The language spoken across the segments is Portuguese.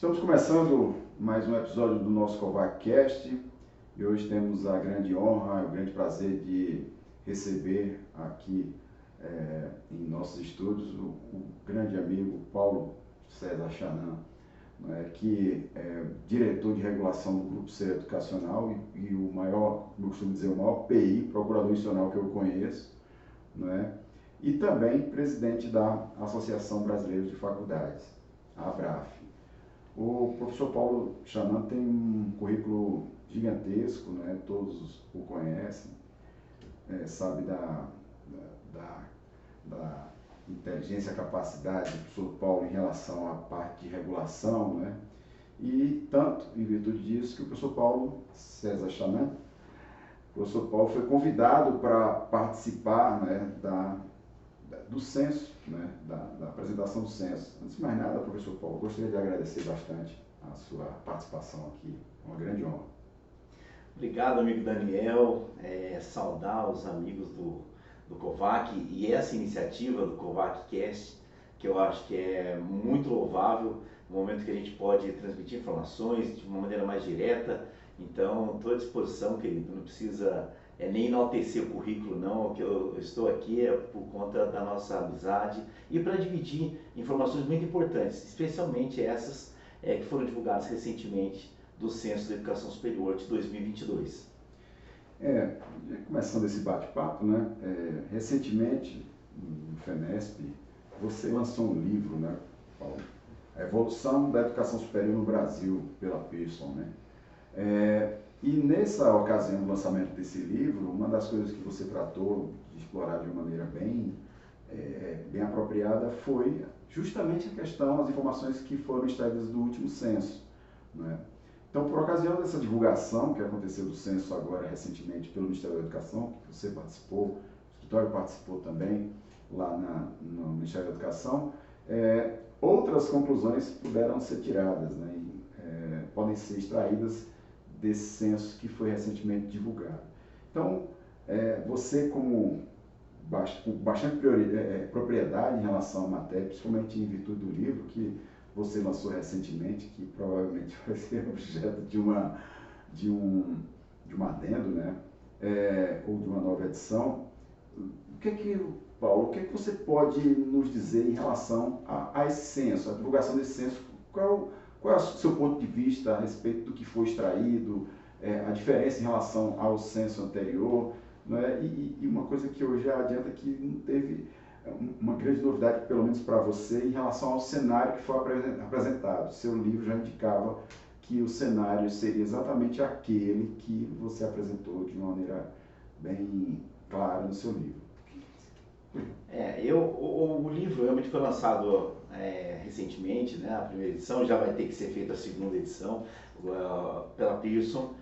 Estamos começando mais um episódio do nosso CovacCast e hoje temos a grande honra e o grande prazer de receber aqui em nossos estúdios o grande amigo Paulo César Chanan, que é diretor de regulação do Grupo Ser Educacional e o maior, como eu costumo dizer, o maior PI, procurador institucional que eu conheço, e também presidente da Associação Brasileira de Faculdades, a ABRAF. O professor Paulo Chanan tem um currículo gigantesco, todos o conhecem, sabe da inteligência, capacidade do professor Paulo em relação à parte de regulação, e tanto em virtude disso que o professor Paulo César Chanan, o professor Paulo foi convidado para participar do censo, da apresentação do censo. Antes de mais nada, professor Paulo, gostaria de agradecer bastante a sua participação aqui, uma grande honra. Obrigado, amigo Daniel, saudar os amigos do Covac e essa iniciativa do CovacCast, que eu acho que é muito louvável, no momento que a gente pode transmitir informações de uma maneira mais direta. Então, estou à disposição, querido, não precisa nem enaltecer o currículo, não. O que eu estou aqui é por conta da nossa amizade e para dividir informações muito importantes, especialmente essas que foram divulgadas recentemente do Censo da Educação Superior de 2022. Começando esse bate-papo, recentemente, no FENESP, você lançou um livro, Paulo? A Evolução da Educação Superior no Brasil, pela Pearson, E nessa ocasião do lançamento desse livro, uma das coisas que você tratou de explorar de uma maneira bem apropriada foi justamente a questão, as informações que foram extraídas do último censo. Então, por ocasião dessa divulgação que aconteceu do censo agora recentemente pelo Ministério da Educação, que você participou, o escritório participou também lá no Ministério da Educação, outras conclusões puderam ser tiradas, podem ser extraídas desse censo que foi recentemente divulgado. Então, você com bastante propriedade em relação à matéria, principalmente em virtude do livro que você lançou recentemente, que provavelmente vai ser objeto de um adendo, ou de uma nova edição. Paulo, o que você pode nos dizer em relação a esse censo, a divulgação desse censo? Qual é o seu ponto de vista a respeito do que foi extraído, a diferença em relação ao censo anterior? E uma coisa que eu já adianto é que não teve uma grande novidade, pelo menos para você, em relação ao cenário que foi apresentado. Seu livro já indicava que o cenário seria exatamente aquele que você apresentou de uma maneira bem clara no seu livro. O livro realmente foi lançado recentemente, a primeira edição, já vai ter que ser feita a segunda edição pela Pearson,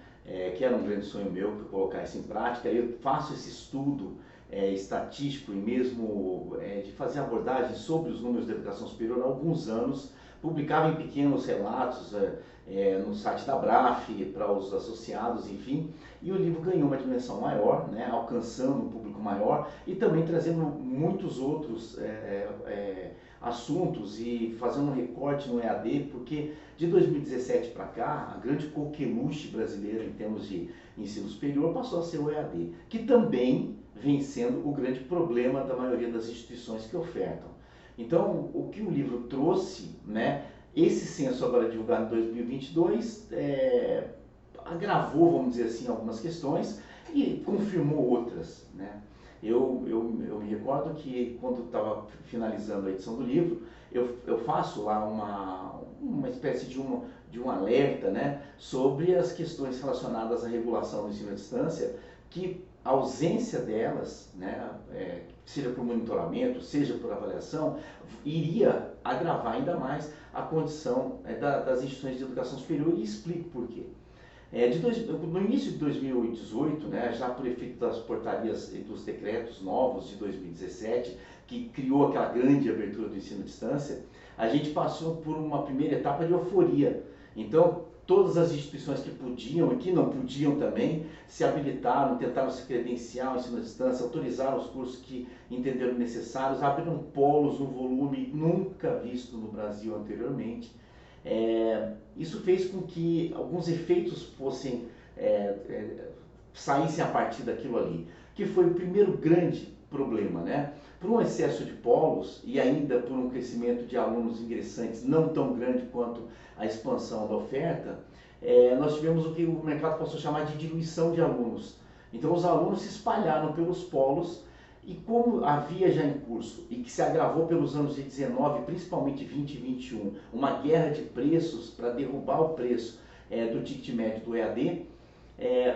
que era um grande sonho meu colocar isso em prática. Eu faço esse estudo estatístico e mesmo de fazer abordagem sobre os números da educação superior há alguns anos, publicava em pequenos relatos no site da ABRAF para os associados, enfim, e o livro ganhou uma dimensão maior, alcançando um público maior e também trazendo muitos outros assuntos e fazendo um recorte no EAD, porque de 2017 para cá, a grande coqueluche brasileira em termos de ensino superior passou a ser o EAD, que também vem sendo o grande problema da maioria das instituições que ofertam. Então, o que o livro trouxe, esse censo agora divulgado em 2022, agravou, vamos dizer assim, algumas questões e confirmou outras, Eu me recordo que quando estava finalizando a edição do livro, eu faço lá uma espécie de um alerta, sobre as questões relacionadas à regulação do ensino à distância, que a ausência delas, seja por monitoramento, seja por avaliação, iria agravar ainda mais a condição das instituições de educação superior, e explico por quê. No início de 2018, já por efeito das portarias e dos decretos novos de 2017, que criou aquela grande abertura do ensino à distância, a gente passou por uma primeira etapa de euforia. Então, todas as instituições que podiam e que não podiam também se habilitaram, tentaram se credenciar ao ensino à distância, autorizaram os cursos que entenderam necessários, abriram polos no volume nunca visto no Brasil anteriormente. Isso fez com que alguns efeitos fossem saíssem a partir daquilo ali, que foi o primeiro grande problema, né? Por um excesso de polos e ainda por um crescimento de alunos ingressantes não tão grande quanto a expansão da oferta, nós tivemos o que o mercado passou a chamar de diluição de alunos. Então os alunos se espalharam pelos polos e como havia já em curso e que se agravou pelos anos de 19, principalmente 20 e 21, uma guerra de preços para derrubar o preço do ticket médio do EAD,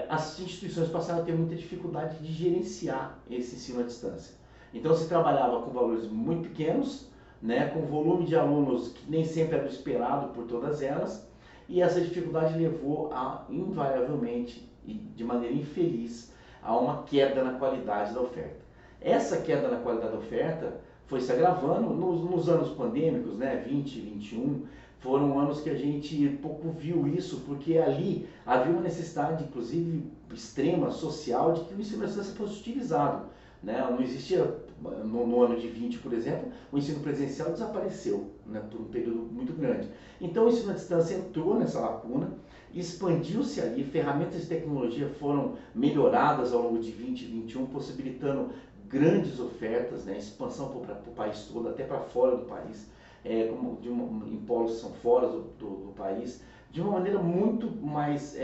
as instituições passaram a ter muita dificuldade de gerenciar esse ensino à distância. Então se trabalhava com valores muito pequenos, né, com volume de alunos que nem sempre era o esperado por todas elas, e essa dificuldade levou a, invariavelmente e de maneira infeliz, a uma queda na qualidade da oferta. Essa queda na qualidade da oferta foi se agravando nos anos pandêmicos, né, 20 e 21, foram anos que a gente pouco viu isso, porque ali havia uma necessidade, inclusive extrema, social, de que o ensino à distância fosse utilizado. Né? Não existia, no ano de 20, por exemplo, o ensino presencial desapareceu, né, por um período muito grande. Então o ensino à distância entrou nessa lacuna, expandiu-se ali, ferramentas de tecnologia foram melhoradas ao longo de 20 e 21, possibilitando grandes ofertas, né, expansão para o país todo, até para fora do país, em polos que são fora do país, de uma maneira muito mais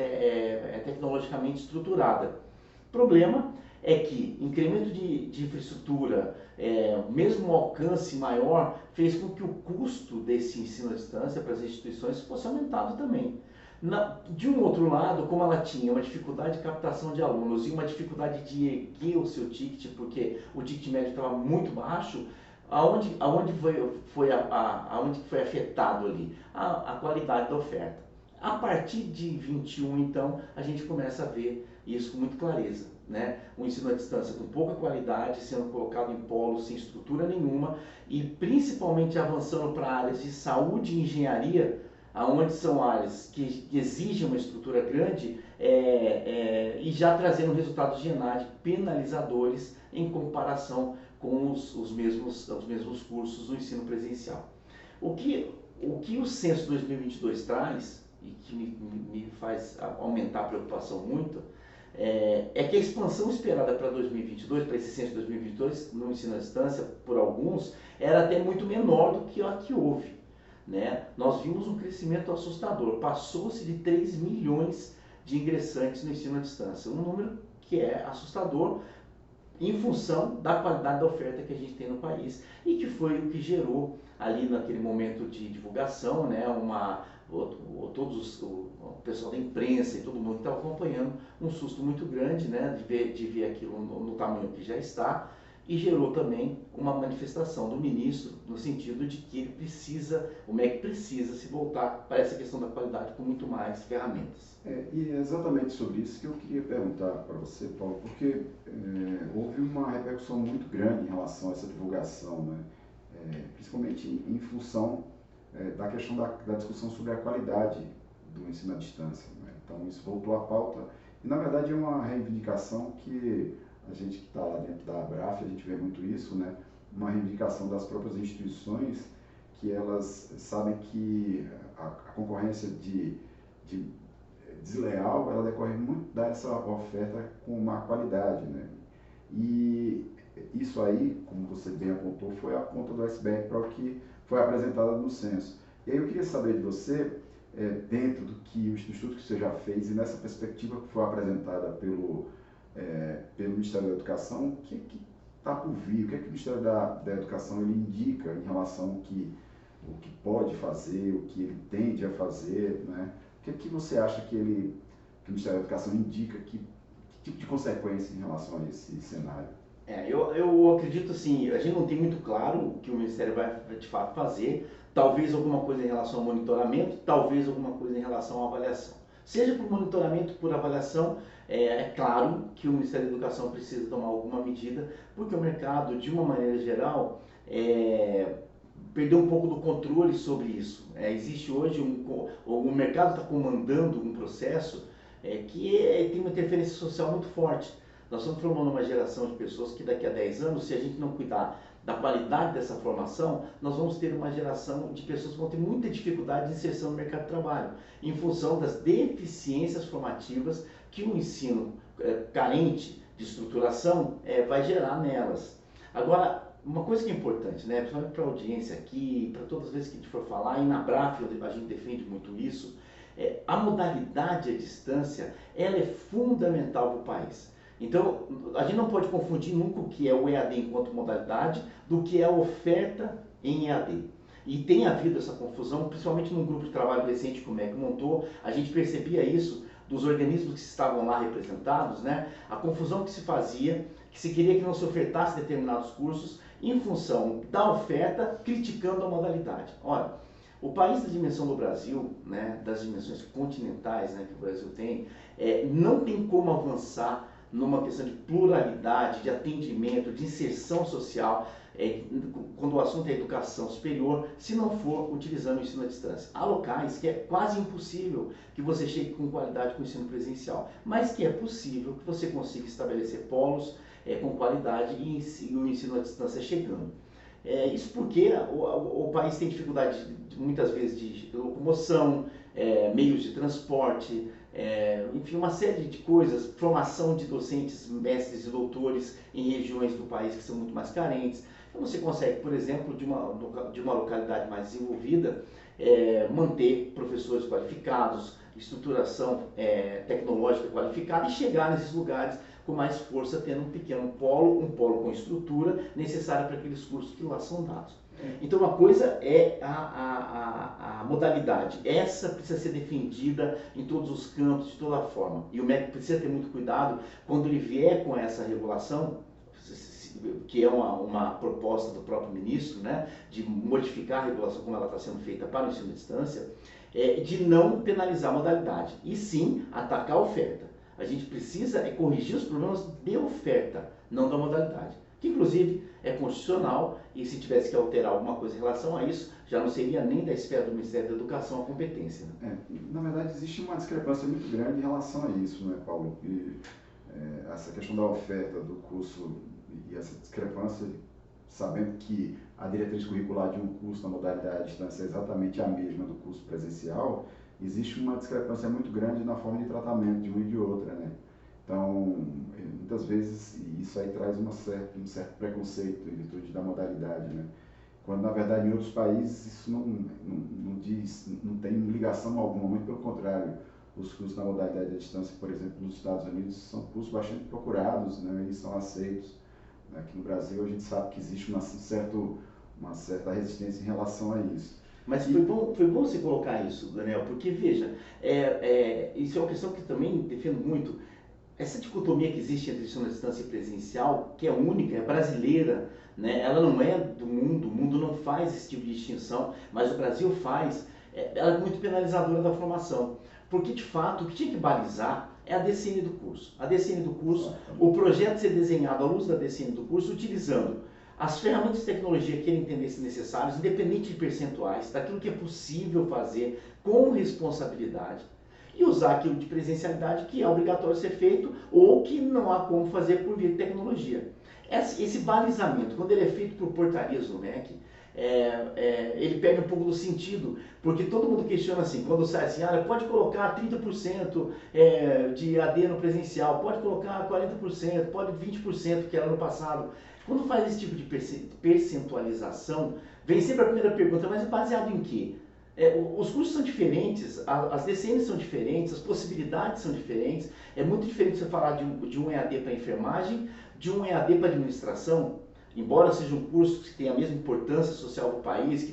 tecnologicamente estruturada. O problema é que incremento de infraestrutura, mesmo um alcance maior, fez com que o custo desse ensino à distância para as instituições fosse aumentado também. De um outro lado, como ela tinha uma dificuldade de captação de alunos e uma dificuldade de erguer o seu ticket, porque o ticket médio estava muito baixo, aonde foi afetado ali? A qualidade da oferta. A partir de 21, então, a gente começa a ver isso com muita clareza, né? O ensino à distância com pouca qualidade, sendo colocado em polos sem estrutura nenhuma e principalmente avançando para áreas de saúde e engenharia, aonde são áreas que exigem uma estrutura grande e já trazendo resultados de ENAD penalizadores em comparação com os mesmos cursos do ensino presencial. O que o censo 2022 traz, e que me faz aumentar a preocupação muito, é que a expansão esperada para 2022, para esse censo de 2022, no ensino à distância, por alguns, era até muito menor do que a que houve. Né? Nós vimos um crescimento assustador, passou-se de 3 milhões de ingressantes no ensino à distância, um número que é assustador em função da qualidade da oferta que a gente tem no país e que foi o que gerou ali naquele momento de divulgação, né, o pessoal da imprensa e todo mundo que estava acompanhando um susto muito grande, né, de ver aquilo no tamanho que já está, e gerou também uma manifestação do ministro no sentido de que ele precisa, o MEC precisa se voltar para essa questão da qualidade com muito mais ferramentas. E é exatamente sobre isso que eu queria perguntar para você, Paulo, porque houve uma repercussão muito grande em relação a essa divulgação, né? Principalmente em função da questão da discussão sobre a qualidade do ensino à distância, né? Então isso voltou à pauta e na verdade é uma reivindicação que a gente que está lá dentro da ABRAF, a gente vê muito isso, né? Uma reivindicação das próprias instituições que elas sabem que a concorrência desleal, ela decorre muito dessa oferta com uma qualidade, né? E isso aí, como você bem apontou, foi a ponta do iceberg para o que foi apresentado no censo. E aí eu queria saber de você, dentro do estudo que você já fez e nessa perspectiva que foi apresentada pelo Ministério da Educação, o que está por vir, o que é que o Ministério da Educação ele indica em relação ao que pode fazer, o que ele tende a fazer, né? O que você acha que o Ministério da Educação indica, que tipo de consequência em relação a esse cenário? Eu acredito assim, a gente não tem muito claro o que o Ministério vai de fato fazer, talvez alguma coisa em relação ao monitoramento, talvez alguma coisa em relação à avaliação. Seja por monitoramento, por avaliação, é claro que o Ministério da Educação precisa tomar alguma medida, porque o mercado, de uma maneira geral, perdeu um pouco do controle sobre isso. Existe hoje o mercado está comandando um processo que tem uma interferência social muito forte. Nós estamos formando uma geração de pessoas que daqui a 10 anos, se a gente não cuidar da qualidade dessa formação, nós vamos ter uma geração de pessoas que vão ter muita dificuldade de inserção no mercado de trabalho, em função das deficiências formativas que o ensino carente de estruturação vai gerar nelas. Agora, uma coisa que é importante, né, principalmente para a audiência aqui, para todas as vezes que a gente for falar, e na BRAF a gente defende muito isso, a modalidade à distância, ela é fundamental para o país. Então, a gente não pode confundir nunca o que é o EAD enquanto modalidade do que é a oferta em EAD. E tem havido essa confusão, principalmente num grupo de trabalho recente que o MEC montou, a gente percebia isso dos organismos que estavam lá representados, né? A confusão que se fazia, que se queria que não se ofertasse determinados cursos em função da oferta, criticando a modalidade. Olha, o país da dimensão do Brasil, né, das dimensões continentais, né, que o Brasil tem, não tem como avançar numa questão de pluralidade, de atendimento, de inserção social, quando o assunto é educação superior, se não for utilizando o ensino à distância. Há locais que é quase impossível que você chegue com qualidade com o ensino presencial, mas que é possível que você consiga estabelecer polos com qualidade e o ensino à distância chegando. Isso porque o país tem dificuldade, muitas vezes, de locomoção, meios de transporte, enfim, uma série de coisas, formação de docentes, mestres e doutores em regiões do país que são muito mais carentes. Então você consegue, por exemplo, de uma localidade mais desenvolvida, manter professores qualificados, estruturação tecnológica qualificada e chegar nesses lugares com mais força, tendo um pequeno polo, um polo com estrutura necessária para aqueles cursos que lá são dados. Então, uma coisa é a modalidade. Essa precisa ser defendida em todos os campos, de toda forma. E o MEC precisa ter muito cuidado quando ele vier com essa regulação, que é uma proposta do próprio ministro, né, de modificar a regulação como ela está sendo feita para o ensino à distância, de não penalizar a modalidade, e sim atacar a oferta. A gente precisa corrigir os problemas de oferta, não da modalidade, que inclusive é constitucional, e se tivesse que alterar alguma coisa em relação a isso, já não seria nem da esfera do Ministério da Educação a competência. Né? Na verdade, existe uma discrepância muito grande em relação a isso, né, Paulo? Essa questão da oferta do curso e essa discrepância, sabendo que a diretriz curricular de um curso na modalidade à distância é exatamente a mesma do curso presencial, existe uma discrepância muito grande na forma de tratamento de uma e de outra, né? Então, muitas vezes, isso aí traz um certo preconceito em virtude da modalidade, né? Quando, na verdade, em outros países, isso não tem ligação alguma, muito pelo contrário. Os cursos na modalidade à distância, por exemplo, nos Estados Unidos, são cursos bastante procurados, né? Eles são aceitos. Aqui no Brasil, a gente sabe que existe uma certa resistência em relação a isso. Mas foi bom você colocar isso, Daniel, porque, veja, isso é uma questão que também defendo muito. Essa dicotomia que existe entre ensino à distância e presencial, que é única, é brasileira, né? Ela não é do mundo, o mundo não faz esse tipo de distinção, mas o Brasil faz, ela é muito penalizadora da formação. Porque, de fato, o que tinha que balizar é a DCN do curso. A DCN do curso, o projeto ser desenhado à luz da DCN do curso, utilizando as ferramentas de tecnologia que ele entendesse necessárias, independente de percentuais, daquilo que é possível fazer com responsabilidade, e usar aquilo de presencialidade que é obrigatório ser feito ou que não há como fazer por via de tecnologia. Esse balizamento, quando ele é feito por portarias do MEC, ele perde um pouco do sentido, porque todo mundo questiona assim, quando sai assim, pode colocar 30% de AD no presencial, pode colocar 40%, pode 20%, que era no passado. Quando faz esse tipo de percentualização, vem sempre a primeira pergunta, mas é baseado em quê? Os cursos são diferentes, as DCNs são diferentes, as possibilidades são diferentes. É muito diferente você falar de um EAD para enfermagem, de um EAD para administração. Embora sejam cursos que têm a mesma importância social do país, que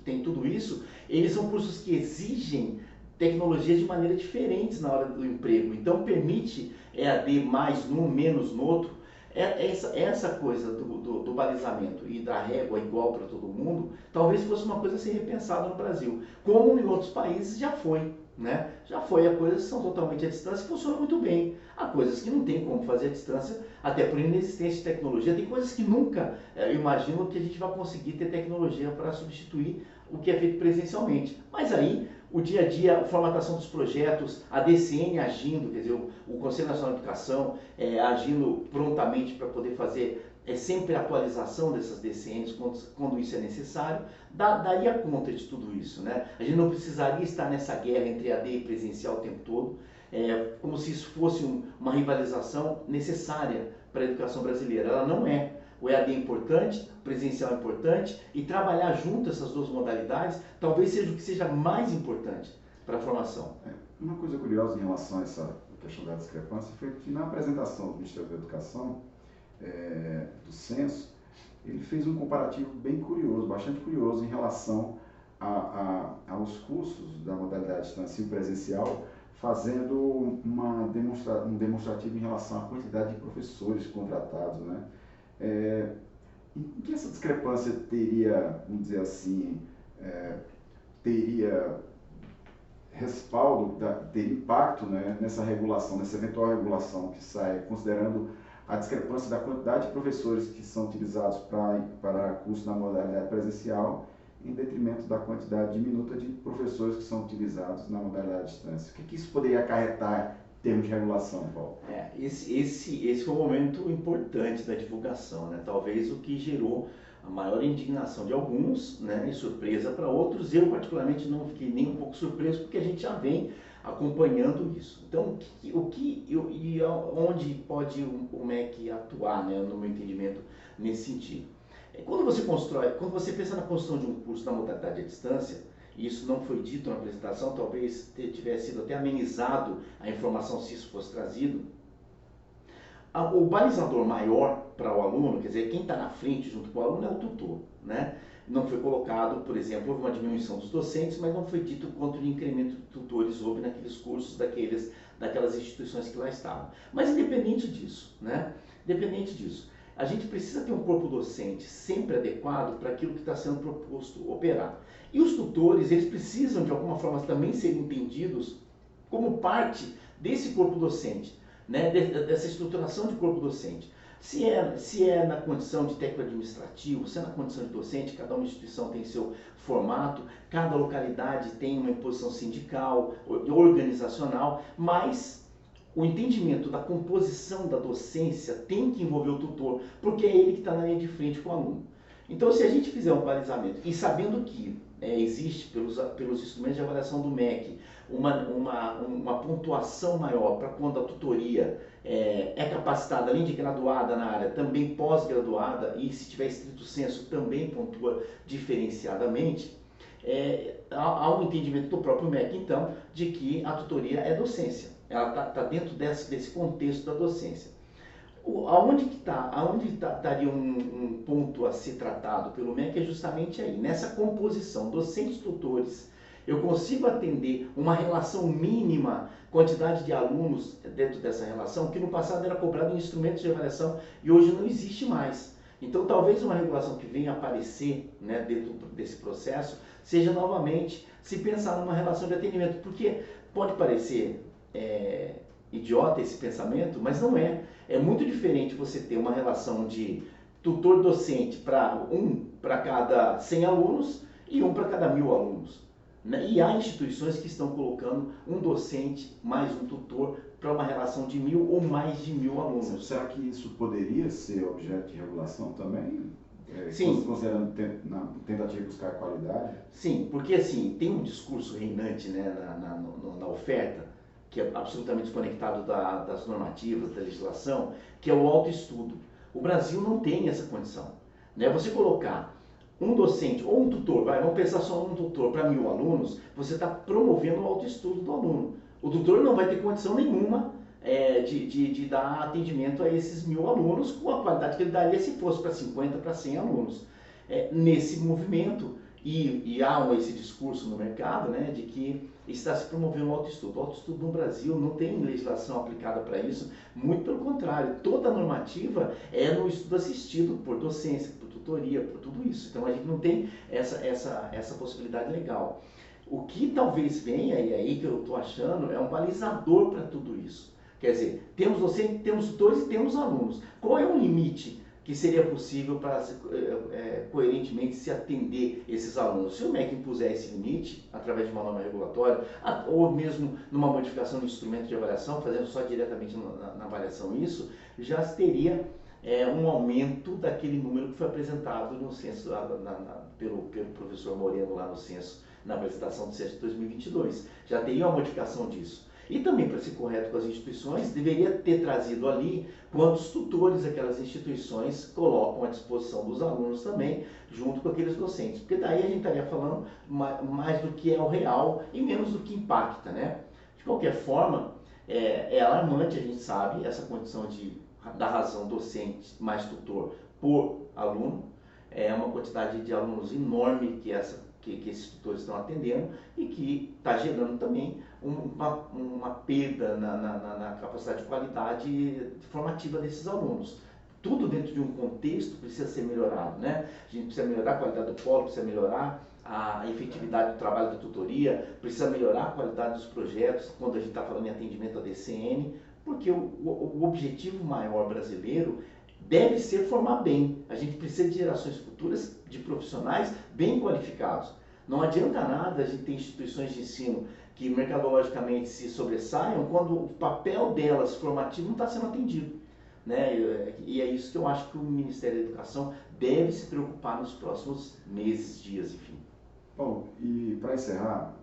tem tudo isso, eles são cursos que exigem tecnologias de maneira diferentes na hora do emprego. Então permite EAD mais num, menos no outro. Essa coisa do balizamento e da régua igual para todo mundo, talvez fosse uma coisa a ser repensada no Brasil, como em outros países já foi, né? Já foi, há coisas que são totalmente à distância e funcionam muito bem. Há coisas que não tem como fazer à distância, até por inexistência de tecnologia. Tem coisas que nunca imagino que a gente vai conseguir ter tecnologia para substituir o que é feito presencialmente. Mas aí, o dia a dia, a formatação dos projetos, a DCN agindo, quer dizer, o Conselho Nacional de Educação agindo prontamente para poder fazer é sempre a atualização dessas DCNs quando isso é necessário, daria conta de tudo isso, né? A gente não precisaria estar nessa guerra entre AD e presencial o tempo todo, como se isso fosse uma rivalização necessária para a educação brasileira. Ela não é. O EAD é importante, o presencial é importante, e trabalhar junto essas duas modalidades talvez seja o que seja mais importante para a formação. Uma coisa curiosa em relação a essa questão da discrepância foi que na apresentação do Ministério da Educação, do censo, ele fez um comparativo bem curioso, bastante curioso em relação aos cursos da modalidade distância e presencial, fazendo um demonstrativo em relação à quantidade de professores contratados, né? Em que essa discrepância teria, vamos dizer assim, teria respaldo, teria impacto, né, nessa regulação, nessa eventual regulação que sai, considerando a discrepância da quantidade de professores que são utilizados para curso na modalidade presencial, em detrimento da quantidade diminuta de professores que são utilizados na modalidade distância. O que isso poderia acarretar em termos de regulação, Paulo? Esse foi um momento importante da divulgação, né? Talvez o que gerou a maior indignação de alguns, né, e surpresa para outros. Eu, particularmente, não fiquei nem um pouco surpreso, porque a gente já vem acompanhando isso. Então, onde pode o MEC atuar, né, no meu entendimento, nesse sentido? Quando você pensa na construção de um curso na modalidade à distância, e isso não foi dito na apresentação, talvez tivesse sido até amenizado a informação se isso fosse trazido, o balizador maior para o aluno, quer dizer, quem está na frente junto com o aluno é o tutor, né? Não foi colocado, por exemplo, houve uma diminuição dos docentes, mas não foi dito quanto de incremento de tutores houve naqueles cursos daquelas instituições que lá estavam. Mas independente disso, né? Independente disso, a gente precisa ter um corpo docente sempre adequado para aquilo que está sendo proposto operar. E os tutores, eles precisam de alguma forma também ser entendidos como parte desse corpo docente, né, dessa estruturação de corpo docente. Se é na condição de técnico administrativo, se é na condição de docente, cada uma instituição tem seu formato, cada localidade tem uma imposição sindical, organizacional, mas o entendimento da composição da docência tem que envolver o tutor, porque é ele que está na linha de frente com o aluno. Então, se a gente fizer um balizamento, e sabendo que existe pelos instrumentos de avaliação do MEC uma pontuação maior para quando a tutoria é capacitada, além de graduada na área, também pós-graduada, e se tiver estrito senso também pontua diferenciadamente, há um entendimento do próprio MEC, então, de que a tutoria é docência. Ela está dentro desse contexto da docência. Aonde estaria um ponto a ser tratado pelo MEC é justamente aí, nessa composição docentes-tutores. Eu consigo atender uma relação mínima, quantidade de alunos dentro dessa relação, que no passado era cobrado em instrumentos de avaliação e hoje não existe mais. Então, talvez uma regulação que venha a aparecer, né, dentro desse processo seja novamente se pensar numa relação de atendimento, porque pode parecer idiota esse pensamento, mas não é. É muito diferente você ter uma relação de tutor-docente para cada 100 alunos e um para cada 1000 alunos. E há instituições que estão colocando um docente mais um tutor para uma relação de 1000 ou mais de 1000 alunos. Será que isso poderia ser objeto de regulação também? Sim. Considerando tentativa de buscar qualidade? Sim, porque assim, tem um discurso reinante, né, na oferta, que é absolutamente desconectado das normativas, da legislação, que é o autoestudo. O Brasil não tem essa condição, né? Você colocar um docente ou um tutor, vamos pensar só um tutor para 1000 alunos, você está promovendo o autoestudo do aluno. O tutor não vai ter condição nenhuma de dar atendimento a esses 1000 alunos com a qualidade que ele daria se fosse para 50, para 100 alunos. Nesse movimento, e há esse discurso no mercado, né, de que está se promovendo o autoestudo. O autoestudo no Brasil não tem legislação aplicada para isso, muito pelo contrário, toda a normativa é no estudo assistido por docência, por tutoria, por tudo isso. Então a gente não tem essa possibilidade legal. O que talvez venha, e é aí que eu estou achando, é um balizador para tudo isso. Quer dizer, temos docentes, temos tutores e temos alunos. Qual é o limite que seria possível para coerentemente se atender esses alunos? Se o MEC impuser esse limite, através de uma norma regulatória, ou mesmo numa modificação do instrumento de avaliação, fazendo só diretamente na avaliação isso, já teria um aumento daquele número que foi apresentado no censo, pelo professor Moreno lá no censo, na apresentação do censo de 2022. Já teria uma modificação disso. E também, para ser correto com as instituições, deveria ter trazido ali quantos tutores aquelas instituições colocam à disposição dos alunos também, junto com aqueles docentes. Porque daí a gente estaria falando mais do que é o real e menos do que impacta, né? De qualquer forma, é alarmante, a gente sabe, essa condição da razão docente mais tutor por aluno. É uma quantidade de alunos enorme que esses tutores estão atendendo e que está gerando também uma perda na capacidade de qualidade formativa desses alunos. Tudo dentro de um contexto precisa ser melhorado, né? A gente precisa melhorar a qualidade do polo, precisa melhorar a efetividade do trabalho da tutoria, precisa melhorar a qualidade dos projetos, quando a gente está falando em atendimento à DCN, porque o objetivo maior brasileiro deve ser formar bem. A gente precisa de gerações futuras de profissionais bem qualificados. Não adianta nada a gente ter instituições de ensino que mercadologicamente se sobressaiam quando o papel delas formativo não está sendo atendido, né? E é isso que eu acho que o Ministério da Educação deve se preocupar nos próximos meses, dias, enfim. Bom, e para encerrar,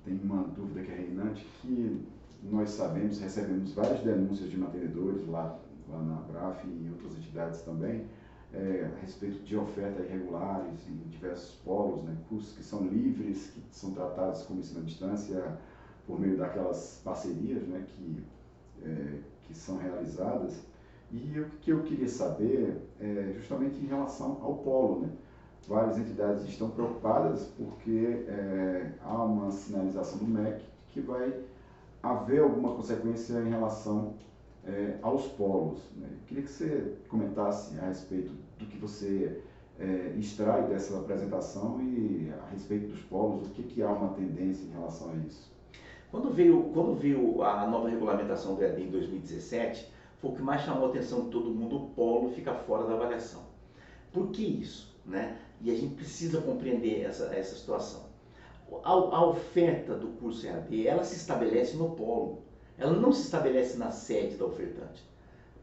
tem uma dúvida que é reinante, que nós sabemos, recebemos várias denúncias de mantenedores lá na Abraf e em outras entidades também, a respeito de ofertas irregulares em diversos polos, né, cursos que são livres, que são tratados como ensino à distância por meio daquelas parcerias, né, que são realizadas. E o que eu queria saber é justamente em relação ao polo, né? Várias entidades estão preocupadas porque há uma sinalização do MEC que vai haver alguma consequência em relação aos polos, né? Queria que você comentasse a respeito do que você extrai dessa apresentação e a respeito dos polos, o que há uma tendência em relação a isso. Quando veio a nova regulamentação do EAD em 2017, foi o que mais chamou a atenção de todo mundo: o polo fica fora da avaliação. Por que isso, né? E a gente precisa compreender essa situação. A oferta do curso EAD, ela se estabelece no polo, ela não se estabelece na sede da ofertante.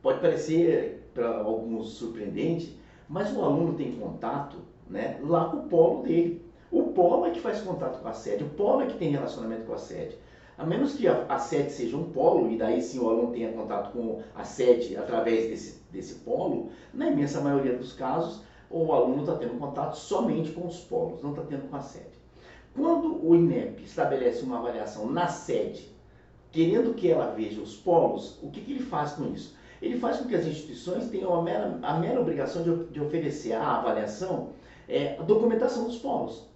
Pode parecer para alguns surpreendente, mas o aluno tem contato, né, lá com o polo dele. O polo é que faz contato com a sede, o polo é que tem relacionamento com a sede. A menos que a sede seja um polo, e daí sim o aluno tenha contato com a sede através desse polo, na imensa maioria dos casos, o aluno está tendo contato somente com os polos, não está tendo com a sede. Quando o INEP estabelece uma avaliação na sede, querendo que ela veja os polos, o que ele faz com isso? Ele faz com que as instituições tenham a mera obrigação de oferecer à avaliação a documentação dos polos,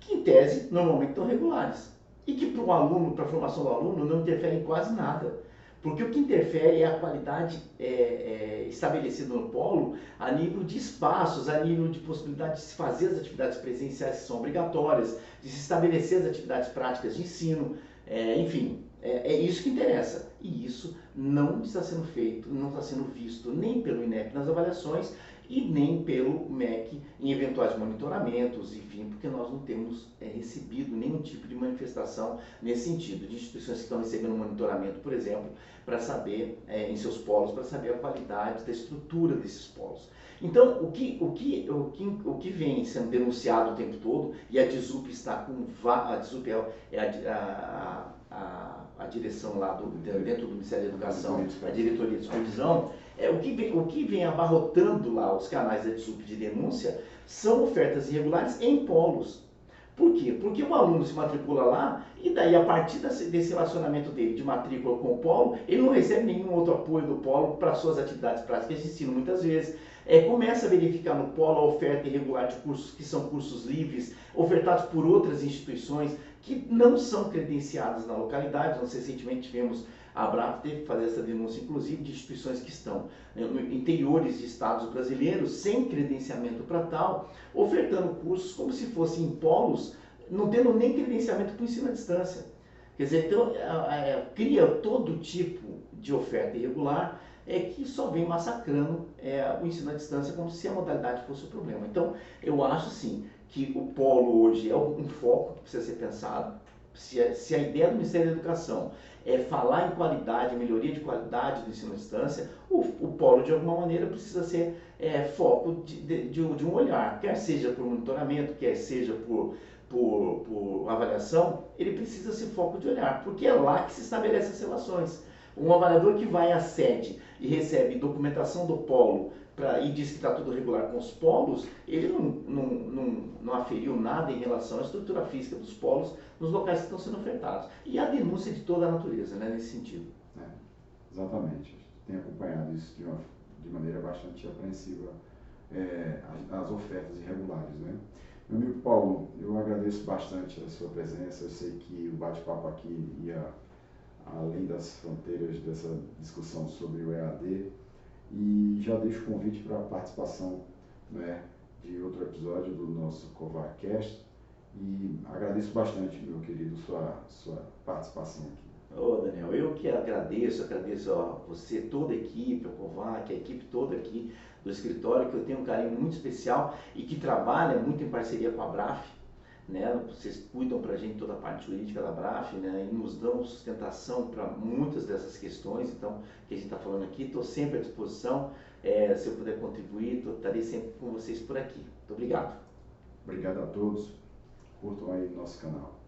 que em tese normalmente estão regulares, e que para o aluno, para a formação do aluno, não interfere em quase nada. Porque o que interfere é a qualidade estabelecida no polo a nível de espaços, a nível de possibilidade de se fazer as atividades presenciais que são obrigatórias, de se estabelecer as atividades práticas de ensino, enfim, é isso que interessa. E isso não está sendo feito, não está sendo visto nem pelo INEP nas avaliações e nem pelo MEC em eventuais monitoramentos, enfim, porque nós não temos recebido nenhum tipo de manifestação nesse sentido, de instituições que estão recebendo monitoramento, por exemplo, para saber, em seus polos, para saber a qualidade da estrutura desses polos. Então, o que vem sendo denunciado o tempo todo, e a DISUP está com... A DISUP é a direção lá dentro do Ministério da Educação, a diretoria de supervisão, o que vem abarrotando lá os canais da DISUP de denúncia são ofertas irregulares em polos. Por quê? Porque o aluno se matricula lá e daí, a partir desse relacionamento dele de matrícula com o polo, ele não recebe nenhum outro apoio do polo para suas atividades práticas de ensino, muitas vezes. Começa a verificar no polo a oferta irregular de cursos que são cursos livres, ofertados por outras instituições que não são credenciadas na localidade. Nós recentemente tivemos, a Abraf teve que fazer essa denúncia, inclusive, de instituições que estão no interiores de estados brasileiros, sem credenciamento para tal, ofertando cursos como se fossem em polos, não tendo nem credenciamento para o ensino à distância. Quer dizer, então, cria todo tipo de oferta irregular, que só vem massacrando o ensino à distância, como se a modalidade fosse o problema. Então, eu acho, sim, que o polo hoje é um foco que precisa ser pensado, Se a ideia do Ministério da Educação é falar em qualidade, melhoria de qualidade do ensino à distância, o polo, de alguma maneira, precisa ser foco de um olhar, quer seja por monitoramento, quer seja por avaliação, ele precisa ser foco de olhar, porque é lá que se estabelecem as relações. Um avaliador que vai à sede e recebe documentação do polo e diz que está tudo regular com os polos, ele não aferiu nada em relação à estrutura física dos polos nos locais que estão sendo ofertados. E a denúncia de toda a natureza, né, nesse sentido. Exatamente. Tenho acompanhado isso de maneira bastante apreensiva, as ofertas irregulares, né? Meu amigo Paulo, eu agradeço bastante a sua presença. Eu sei que o bate-papo aqui ia além das fronteiras dessa discussão sobre o EAD, e já deixo o convite para a participação, né, de outro episódio do nosso CovarCast, e agradeço bastante, meu querido, sua participação aqui. Ô Daniel, eu que agradeço a você, toda a equipe, ao Covac, a equipe toda aqui do escritório, que eu tenho um carinho muito especial e que trabalha muito em parceria com a BRAF, né? Vocês cuidam para a gente toda a parte jurídica da BRAF, né? E nos dão sustentação para muitas dessas questões, então, que a gente está falando aqui. Estou sempre à disposição, se eu puder contribuir, estarei sempre com vocês por aqui. Muito obrigado. Obrigado a todos, curtam aí nosso canal.